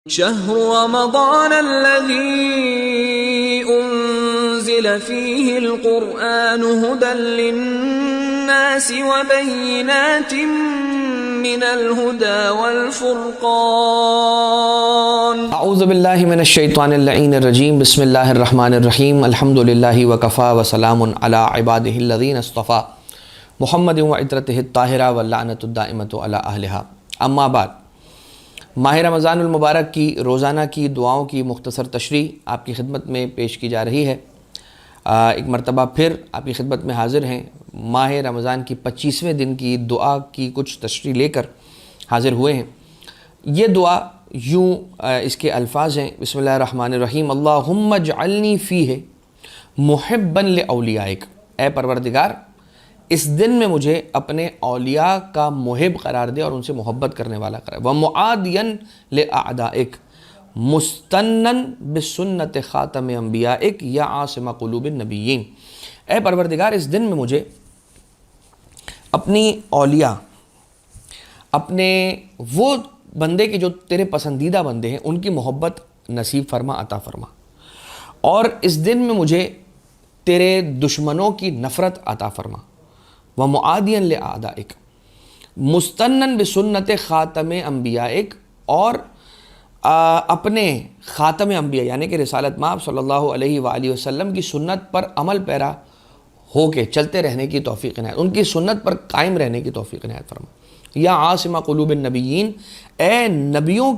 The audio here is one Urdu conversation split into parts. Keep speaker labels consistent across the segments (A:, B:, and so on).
A: شهر رمضان الذي أنزل فيه القرآن هدى للناس وبينات من الهدى والفرقان
B: اعوذ باللہ من الشیطان اللعین الرجیم بسم اللہ الرحمن الرحیم الحمد للہ وکفا وسلام علی عبادہ الذین اصطفیٰ محمد وعطرتہ الطاہرہ واللعنۃ الدائمۃ علی اہلہا اما بعد۔ ماہ رمضان المبارک کی روزانہ کی دعاؤں کی مختصر تشریح آپ کی خدمت میں پیش کی جا رہی ہے۔ ایک مرتبہ پھر آپ کی خدمت میں حاضر ہیں، ماہ رمضان کی 25ویں دن کی دعا کی کچھ تشریح لے کر حاضر ہوئے ہیں۔ یہ دعا یوں اس کے الفاظ ہیں، بسم اللہ الرحمن الرحیم، اللہم اجعلنی فیہ محبا لاولیائک، اے پروردگار اس دن میں مجھے اپنے اولیاء کا محب قرار دے اور ان سے محبت کرنے والا قرار دے، ومعادیا لاعدائک مستنا بسنت خاتم انبیائک یا عاصم قلوب النبیین، اے پروردگار اس دن میں مجھے اپنی اولیاء، اپنے وہ بندے کے جو تیرے پسندیدہ بندے ہیں ان کی محبت نصیب فرما، عطا فرما، اور اس دن میں مجھے تیرے دشمنوں کی نفرت عطا فرما، ومعادیا لاعدائک مستنا بسنت خاتم انبیائک، اور اپنے خاتم انبیاء یعنی کہ رسالت مآب صلی اللہ علیہ وآلہ وسلم کی سنت پر عمل پیرا ہو کے چلتے رہنے کی توفیق عنایت، ان کی سنت پر قائم رہنے کی توفیق عنایت فرما، یا عاصم قلوب النبیین، اے نبیوں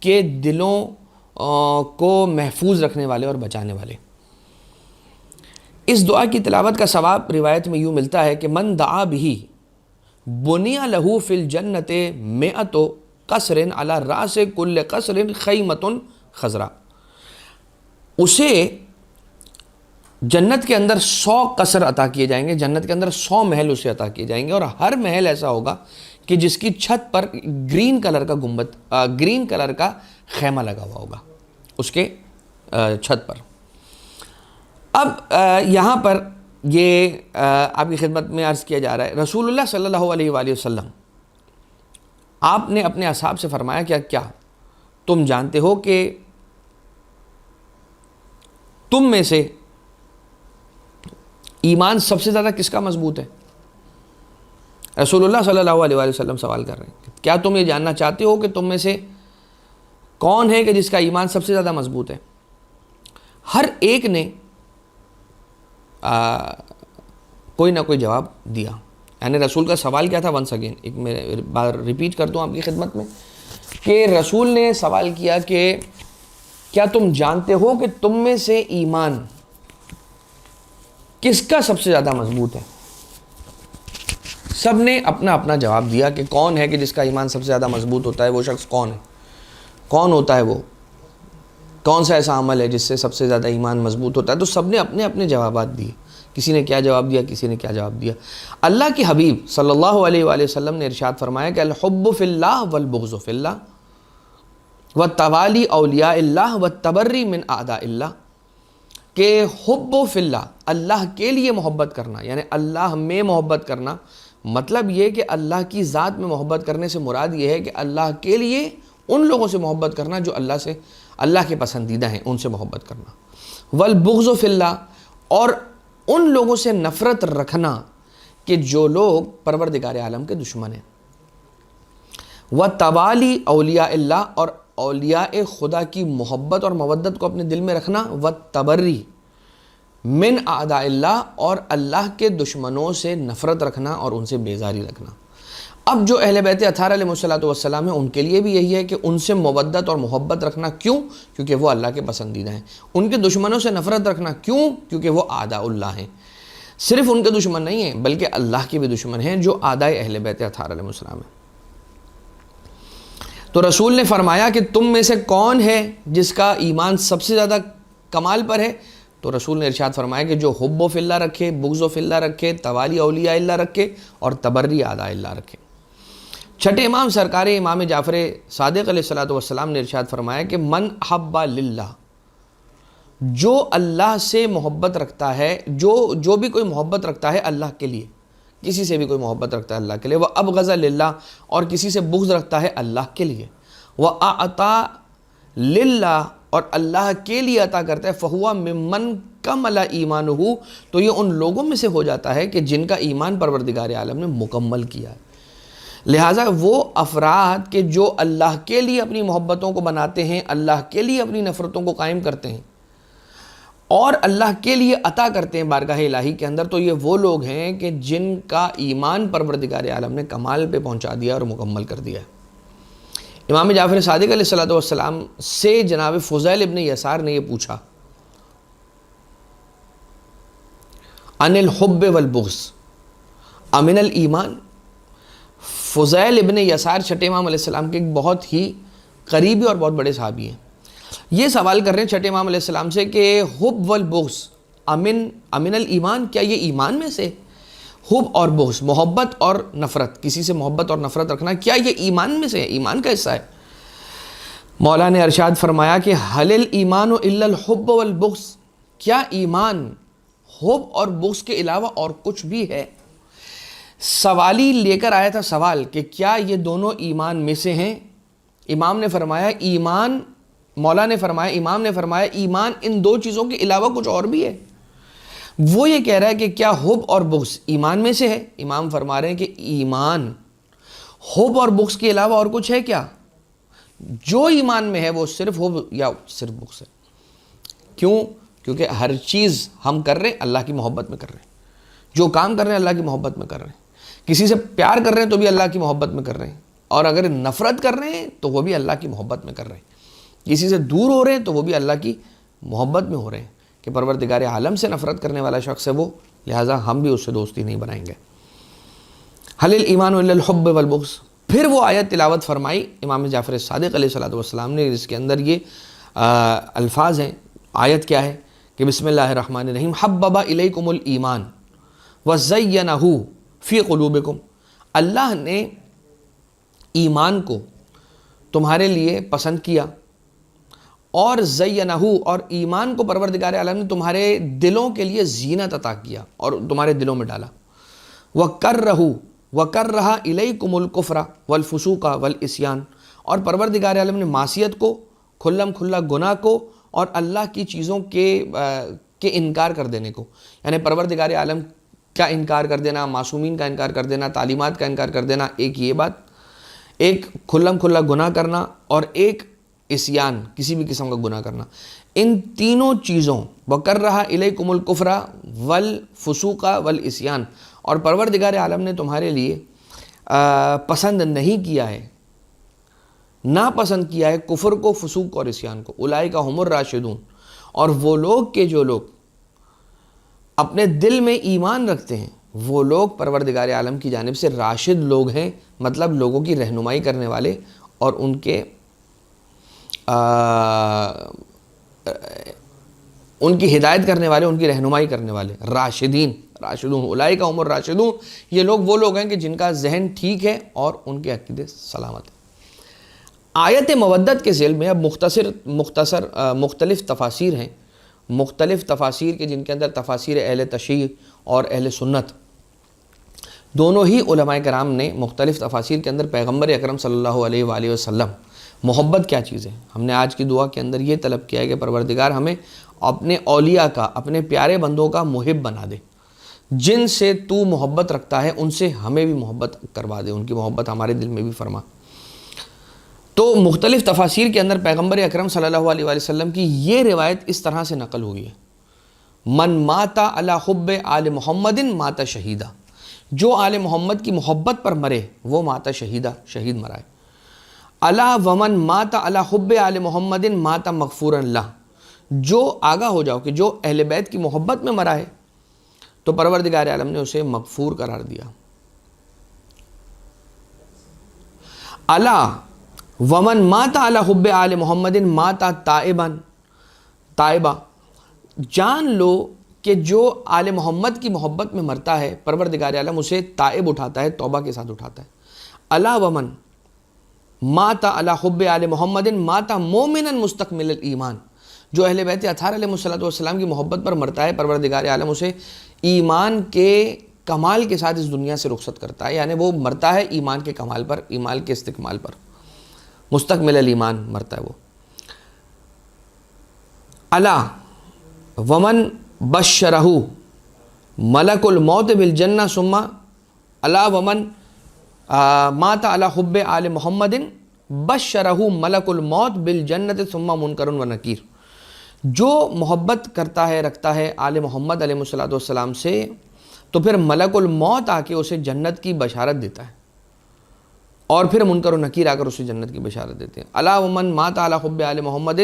B: کے دلوں کو محفوظ رکھنے والے اور بچانے والے۔ اس دعا کی تلاوت کا ثواب روایت میں یوں ملتا ہے کہ من دعا بہ بنی لہ فی الجنت مئۃ قصر علی راس کل قصر خیمۃ خضراء، اسے جنت کے اندر 100 قصر عطا کیے جائیں گے، جنت کے اندر 100 محل اسے عطا کیے جائیں گے، اور ہر محل ایسا ہوگا کہ جس کی چھت پر گرین کلر کا گنبد، گرین کلر کا خیمہ لگا ہوا ہوگا اس کے چھت پر۔ اب یہاں پر یہ آپ کی خدمت میں عرض کیا جا رہا ہے، رسول اللہ صلی اللہ علیہ وآلہ وسلم آپ نے اپنے اصحاب سے فرمایا کیا تم جانتے ہو کہ تم میں سے ایمان سب سے زیادہ کس کا مضبوط ہے؟ رسول اللہ صلی اللہ علیہ وآلہ وسلم سوال کر رہے ہیں، کیا تم یہ جاننا چاہتے ہو کہ تم میں سے کون ہے کہ جس کا ایمان سب سے زیادہ مضبوط ہے؟ ہر ایک نے کوئی نہ کوئی جواب دیا، یعنی رسول کا سوال کیا تھا؟ ونس اگین ایک میں بار ریپیٹ کر دوں آپ کی خدمت میں کہ رسول نے سوال کیا کہ کیا تم جانتے ہو کہ تم میں سے ایمان کس کا سب سے زیادہ مضبوط ہے؟ سب نے اپنا اپنا جواب دیا کہ کون ہے کہ جس کا ایمان سب سے زیادہ مضبوط ہوتا ہے، وہ شخص کون ہے، کون ہوتا ہے وہ، کون سا ایسا عمل ہے جس سے سب سے زیادہ ایمان مضبوط ہوتا ہے؟ تو سب نے اپنے اپنے جوابات دیے، کسی نے کیا جواب دیا، کسی نے کیا جواب دیا۔ اللہ کے حبیب صلی اللہ علیہ وآلہ وسلم نے ارشاد فرمایا کہ الحب فی اللہ والبغض فی اللہ والتوالی اولیاء اللہ والتبری من اعداء اللہ، کہ حب فی اللہ، اللہ کے لیے محبت کرنا یعنی اللہ میں محبت کرنا، مطلب یہ کہ اللہ کی ذات میں محبت کرنے سے مراد یہ ہے کہ اللہ کے لیے ان لوگوں سے محبت کرنا جو اللہ کے پسندیدہ ہیں، ان سے محبت کرنا، والبغض فی اللہ، اور ان لوگوں سے نفرت رکھنا کہ جو لوگ پروردگار عالم کے دشمن ہیں، وتوالی اولیاء اللہ، اور اولیاء خدا کی محبت اور مودت کو اپنے دل میں رکھنا، والتبری من اعداء اللہ، اور اللہ کے دشمنوں سے نفرت رکھنا اور ان سے بیزاری رکھنا۔ اب جو اہل بیت اطہار علیہ السلام ہیں ان کے لیے بھی یہی ہے کہ ان سے مودت اور محبت رکھنا، کیوں؟ کیونکہ وہ اللہ کے پسندیدہ ہیں۔ ان کے دشمنوں سے نفرت رکھنا، کیوں؟ کیونکہ وہ اعداء اللہ ہیں۔ صرف ان کے دشمن نہیں ہیں بلکہ اللہ کے بھی دشمن ہیں جو اعداء اہل بیت اطہار علیہ السلام ہیں۔ تو رسول نے فرمایا کہ تم میں سے کون ہے جس کا ایمان سب سے زیادہ کمال پر ہے؟ تو رسول نے ارشاد فرمایا کہ جو حب فی اللہ رکھے، بغض فی اللہ رکھے، توالی اولیاء اللہ رکھے، اور تبری اعداء اللہ رکھے۔ چھٹے امام سرکار امام جعفر صادق علیہ السلام نے ارشاد فرمایا کہ من احب للہ، جو اللہ سے محبت رکھتا ہے، جو بھی کوئی محبت رکھتا ہے اللہ کے لیے، کسی سے بھی کوئی محبت رکھتا ہے اللہ کے لیے، وہ ابغض للہ، اور کسی سے بغض رکھتا ہے اللہ کے لیے، وہ اعطا للہ اور اللہ کے لیے عطا کرتا ہے فہوا ممن کمل ایمانہ، تو یہ ان لوگوں میں سے ہو جاتا ہے کہ جن کا ایمان پروردگار عالم نے مکمل کیا ہے۔ لہٰذا وہ افراد کہ جو اللہ کے لیے اپنی محبتوں کو بناتے ہیں، اللہ کے لیے اپنی نفرتوں کو قائم کرتے ہیں اور اللہ کے لیے عطا کرتے ہیں بارگاہ الہی کے اندر، تو یہ وہ لوگ ہیں کہ جن کا ایمان پروردگار عالم نے کمال پہ پہنچا دیا اور مکمل کر دیا ہے۔ امام جعفر صادق علیہ السلام سے جناب فضیل ابن یسار نے یہ پوچھا ان الحب والبغض امن الایمان۔ فضیل ابن یسار چھٹے امام علیہ السلام کے ایک بہت ہی قریبی اور بہت بڑے صحابی ہیں، یہ سوال کر رہے ہیں چھٹے امام علیہ السلام سے کہ حب والبغض امن الایمان، کیا یہ ایمان میں سے؟ حب اور بغض، محبت اور نفرت، کسی سے محبت اور نفرت رکھنا، کیا یہ ایمان میں سے ہے، ایمان کا حصہ ہے؟ مولا نے ارشاد فرمایا کہ حل الایمان الا الحب والبغض، کیا ایمان حب اور بغض کے علاوہ اور کچھ بھی ہے؟ سوالی لے کر آیا تھا سوال کہ کیا یہ دونوں ایمان میں سے ہیں؟ امام نے فرمایا ایمان، مولا نے فرمایا، امام نے فرمایا ایمان ان دو چیزوں کے علاوہ کچھ اور بھی ہے۔ وہ یہ کہہ رہا ہے کہ کیا حب اور بغض ایمان میں سے ہے؟ امام فرما رہے ہیں کہ ایمان حب اور بغض کے علاوہ اور کچھ ہے کیا؟ جو ایمان میں ہے وہ صرف حب یا صرف بغض ہے۔ کیوں؟ کیونکہ ہر چیز ہم کر رہے ہیں اللہ کی محبت میں کر رہے ہیں، جو کام کر رہے ہیں اللہ کی محبت میں کر رہے ہیں، کسی سے پیار کر رہے ہیں تو بھی اللہ کی محبت میں کر رہے ہیں، اور اگر نفرت کر رہے ہیں تو وہ بھی اللہ کی محبت میں کر رہے ہیں، کسی سے دور ہو رہے ہیں تو وہ بھی اللہ کی محبت میں ہو رہے ہیں کہ پروردگار عالم سے نفرت کرنے والا شخص ہے وہ، لہٰذا ہم بھی اس سے دوستی نہیں بنائیں گے۔ حل الایمان الا الحب والبغض۔ پھر وہ آیت تلاوت فرمائی امام جعفر صادق علیہ السلام نے، جس کے اندر یہ الفاظ ہیں۔ آیت کیا ہے کہ بسم اللہ الرحمن الرحیم حبب الیکم الایمان وزینہ فی قلوبکم، اللہ نے ایمان کو تمہارے لیے پسند کیا اور زینہ، اور ایمان کو پروردگار عالم نے تمہارے دلوں کے لیے زینت عطا کیا اور تمہارے دلوں میں ڈالا۔ وَكَرَّهَ إِلَيْكُمُ الْكُفْرَ وَالْفُسُوقَ وَالْعِصْيَانَ، اور پروردگار عالم نے معصیت کو، کھلم کھلا گناہ کو اور اللہ کی چیزوں کے انکار کر دینے کو، یعنی پروردگار عالم کا انکار کر دینا، معصومین کا انکار کر دینا، تعلیمات کا انکار کر دینا، ایک یہ بات، ایک کھلم کھلا گناہ کرنا، اور ایک عصیان، کسی بھی قسم کا گناہ کرنا، ان تینوں چیزوں وَكَرَّهَ إِلَيْكُمُ الْكُفْرَ وَالْفُسُوقَ وَالْعِصْيَانَ، اور پروردگار عالم نے تمہارے لیے پسند نہیں کیا ہے، ناپسند کیا ہے کفر کو، فسوق اور عصیان کو۔ اولئک ھم الراشدون، اور وہ لوگ کہ جو لوگ اپنے دل میں ایمان رکھتے ہیں، وہ لوگ پروردگار عالم کی جانب سے راشد لوگ ہیں، مطلب لوگوں کی رہنمائی کرنے والے اور ان کی ہدایت کرنے والے، ان کی رہنمائی کرنے والے، راشدین، راشدون، اولئک ھم الراشدون، یہ لوگ وہ لوگ ہیں کہ جن کا ذہن ٹھیک ہے اور ان کے عقیدے سلامت ہیں۔ آیت مودت کے ذیل میں اب مختصر مختلف تفاسیر ہیں، مختلف تفاسیر کے جن کے اندر تفاسیر اہل تشیع اور اہل سنت دونوں ہی علماء کرام نے مختلف تفاسیر کے اندر پیغمبر اکرم صلی اللہ علیہ وآلہ وسلم محبت کیا چیز ہے، ہم نے آج کی دعا کے اندر یہ طلب کیا ہے کہ پروردگار ہمیں اپنے اولیاء کا، اپنے پیارے بندوں کا محب بنا دے، جن سے تو محبت رکھتا ہے ان سے ہمیں بھی محبت کروا دے، ان کی محبت ہمارے دل میں بھی فرما۔ تو مختلف تفاسیر کے اندر پیغمبر اکرم صلی اللہ علیہ وآلہ وسلم کی یہ روایت اس طرح سے نقل ہوئی ہے، من ماتا علی حب آل محمد ماتا شہیدہ، جو آل محمد کی محبت پر مرے وہ ماتا شہیدہ، شہید مرا ہے۔ الا ومن ماتا علی حب آل محمد ماتا مغفورا لہ، جو آگاہ ہو جاؤ کہ جو اہل بیت کی محبت میں مرا ہے تو پروردگار عالم نے اسے مغفور قرار دیا۔ الا ومن ماتا علی حب آل محمد ماتا تائبا، جان لو کہ جو آل محمد کی محبت میں مرتا ہے پروردگار عالم اسے تائب اٹھاتا ہے، توبہ کے ساتھ اٹھاتا ہے۔ الا ومن ماتا علی حب آل محمد ماتا مومنا مستکمل الایمان، جو اہل بیت اطہار علیہ السلام کی محبت پر مرتا ہے پروردگار عالم اسے ایمان کے کمال کے ساتھ اس دنیا سے رخصت کرتا ہے، یعنی وہ مرتا ہے ایمان کے کمال پر، ایمان کے استکمال پر، مستکمل الایمان مرتا ہے وہ۔ الا ومن بشرہ ملک الموت بالجنہ ثم الا ومن مات علی حب آل محمد بشرہ ملک الموت بالجنت ثم منکر و نکیر. جو محبت کرتا ہے رکھتا ہے آل محمد علیہ الصلوۃ والسلام سے تو پھر ملک الموت آ کے اسے جنت کی بشارت دیتا ہے اور پھر منکر و نکیر آ کر اسے جنت کی بشارت دیتے ہیں. الا ومن مات علی حب آل محمد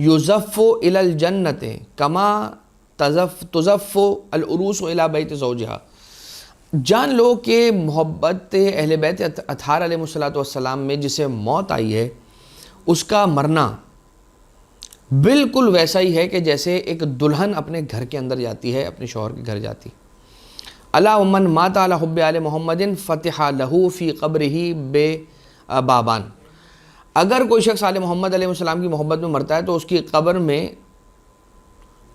B: یزف الی الجنت کما تزف العروس الی بیت زوجہا. جان لو کہ محبت اہل بیت اطہار علیہ الصلوۃ والسلام میں جسے موت آئی ہے اس کا مرنا بالکل ویسا ہی ہے کہ جیسے ایک دلہن اپنے گھر کے اندر جاتی ہے، اپنے شوہر کے گھر جاتی. الا ومن مات علی حب آل محمد فتح لہ فی قبرہ بے بابان. اگر کوئی شخص آل محمد علیہ السلام کی محبت میں مرتا ہے تو اس کی قبر میں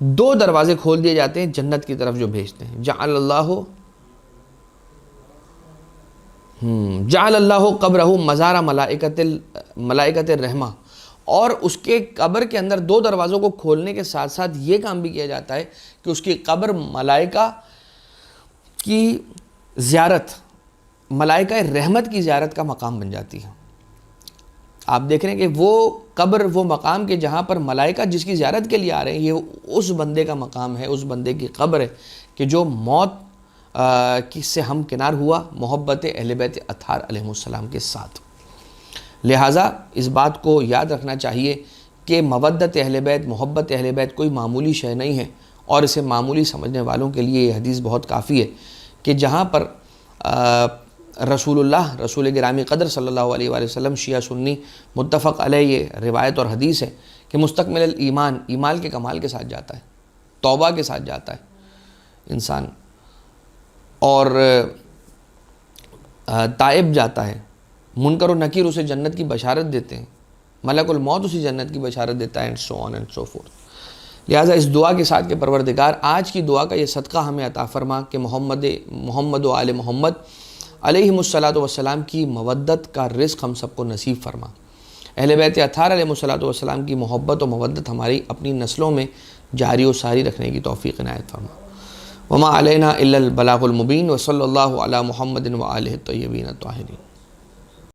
B: 2 دروازے کھول دیے جاتے ہیں جنت کی طرف جو بھیجتے ہیں. جعل اللہ قبرہ مزار ملائکۃ الرحمہ. اور اس کے قبر کے اندر 2 دروازوں کو کھولنے کے ساتھ ساتھ یہ کام بھی کیا جاتا ہے کہ اس کی قبر ملائکہ کی زیارت، ملائکہ رحمت کی زیارت کا مقام بن جاتی ہے. آپ دیکھ رہے ہیں کہ وہ قبر، وہ مقام کہ جہاں پر ملائکہ جس کی زیارت کے لیے آ رہے ہیں، یہ اس بندے کا مقام ہے، اس بندے کی قبر ہے کہ جو موت سے ہم کنار ہوا محبت اہل بیت اطہار علیہ السلام کے ساتھ. لہٰذا اس بات کو یاد رکھنا چاہیے کہ مودت اہل بیت، محبت اہل بیت کوئی معمولی شے نہیں ہے، اور اسے معمولی سمجھنے والوں کے لیے یہ حدیث بہت کافی ہے کہ جہاں پر رسول گرامی قدر صلی اللہ علیہ وآلہ وسلم، شیعہ سنی متفق علیہ یہ روایت اور حدیث ہے کہ مستکمل الایمان، ایمان کے کمال کے ساتھ جاتا ہے، توبہ کے ساتھ جاتا ہے انسان، اور تائب جاتا ہے. منکر و نکیر اسے جنت کی بشارت دیتے ہیں، ملک الموت اسے جنت کی بشارت دیتا ہے، and so on and so forth. لہٰذا اس دعا کے ساتھ کہ پروردگار آج کی دعا کا یہ صدقہ ہمیں عطا فرما کہ محمد و آل محمد علیہ الصلوۃ والسلام کی مودت کا رزق ہم سب کو نصیب فرما. اہل بیت اطہار علیہ الصلوۃ والسلام کی محبت و مودت ہماری اپنی نسلوں میں جاری و ساری رکھنے کی توفیق عنایت فرما. وما علینا الا البلاغ المبین وصلی اللہ علی محمد و آلہ الطیبین الطاہرین.